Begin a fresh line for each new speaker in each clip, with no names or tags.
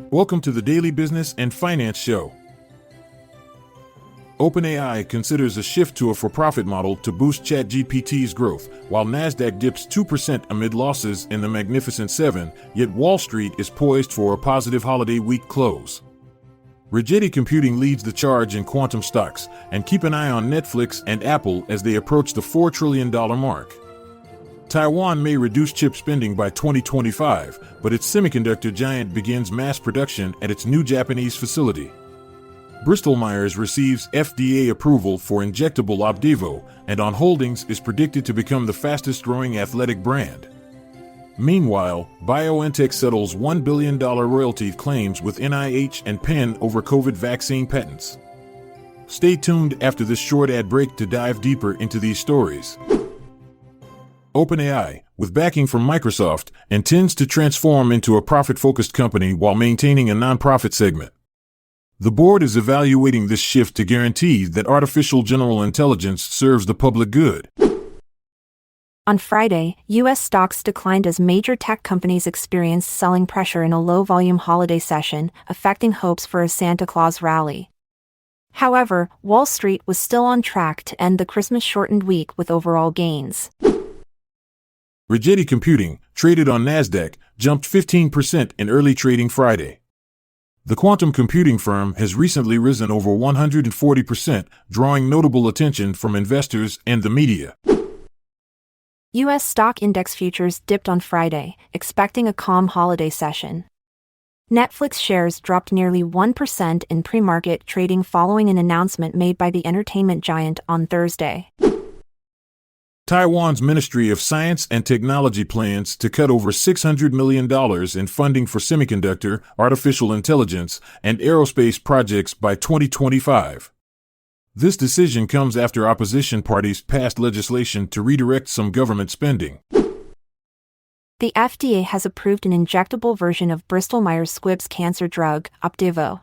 Welcome to the Daily Business and Finance Show. OpenAI considers a shift to a for-profit model to boost ChatGPT's growth, while Nasdaq dips 2% amid losses in the Magnificent Seven, yet Wall Street is poised for a positive holiday week close. Rigetti Computing leads the charge in quantum stocks, and keep an eye on Netflix and Apple as they approach the $4 trillion mark. Taiwan may reduce chip spending by 2025, but its semiconductor giant begins mass production at its new Japanese facility. Bristol-Myers receives FDA approval for injectable Opdivo, and On Holdings is predicted to become the fastest-growing athletic brand. Meanwhile, BioNTech settles $1 billion royalty claims with NIH and Penn over COVID vaccine patents. Stay tuned after this short ad break to dive deeper into these stories. OpenAI, with backing from Microsoft, intends to transform into a profit-focused company while maintaining a nonprofit segment. The board is evaluating this shift to guarantee that artificial general intelligence serves the public good.
On Friday, U.S. stocks declined as major tech companies experienced selling pressure in a low-volume holiday session, affecting hopes for a Santa Claus rally. However, Wall Street was still on track to end the Christmas-shortened week with overall gains.
Rigetti Computing, traded on Nasdaq, jumped 15% in early trading Friday. The quantum computing firm has recently risen over 140%, drawing notable attention from investors and the media.
U.S. stock index futures dipped on Friday, expecting a calm holiday session. Netflix shares dropped nearly 1% in pre-market trading following an announcement made by the entertainment giant on Thursday.
Taiwan's Ministry of Science and Technology plans to cut over $600 million in funding for semiconductor, artificial intelligence, and aerospace projects by 2025. This decision comes after opposition parties passed legislation to redirect some government spending.
The FDA has approved an injectable version of Bristol-Myers Squibb's cancer drug, Opdivo.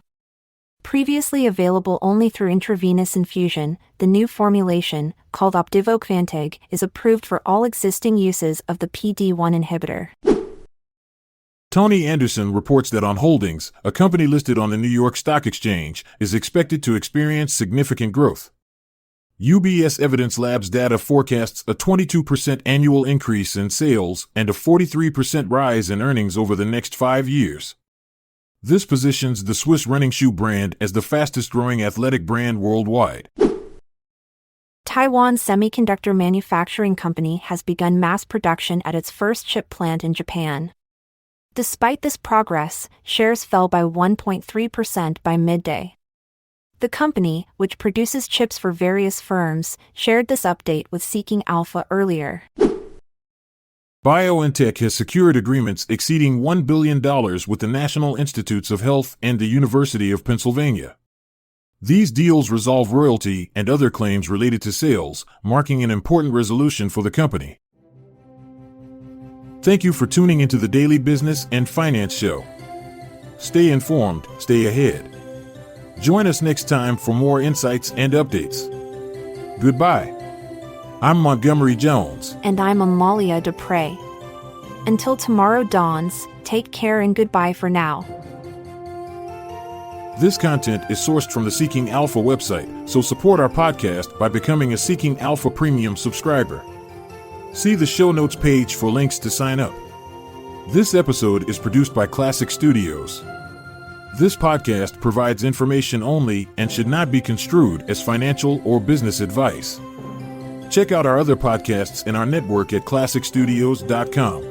Previously available only through intravenous infusion, the new formulation, called Opdivo Qvantig, is approved for all existing uses of the PD-1 inhibitor.
Tony Anderson reports that On Holdings, a company listed on the New York Stock Exchange, is expected to experience significant growth. UBS Evidence Labs data forecasts a 22% annual increase in sales and a 43% rise in earnings over the next 5 years. This positions the Swiss running shoe brand as the fastest-growing athletic brand worldwide.
Taiwan's semiconductor manufacturing company has begun mass production at its first chip plant in Japan. Despite this progress, shares fell by 1.3% by midday. The company, which produces chips for various firms, shared this update with Seeking Alpha earlier.
BioNTech has secured agreements exceeding $1 billion with the National Institutes of Health and the University of Pennsylvania. These deals resolve royalty and other claims related to sales, marking an important resolution for the company. Thank you for tuning into the Daily Business and Finance Show. Stay informed, stay ahead. Join us next time for more insights and updates. Goodbye. I'm Montgomery Jones.
And I'm Amalia Dupre. Until tomorrow dawns, take care and goodbye for now.
This content is sourced from the Seeking Alpha website, so support our podcast by becoming a Seeking Alpha Premium subscriber. See the show notes page for links to sign up. This episode is produced by Classic Studios. This podcast provides information only and should not be construed as financial or business advice. Check out our other podcasts in our network at classicstudios.com.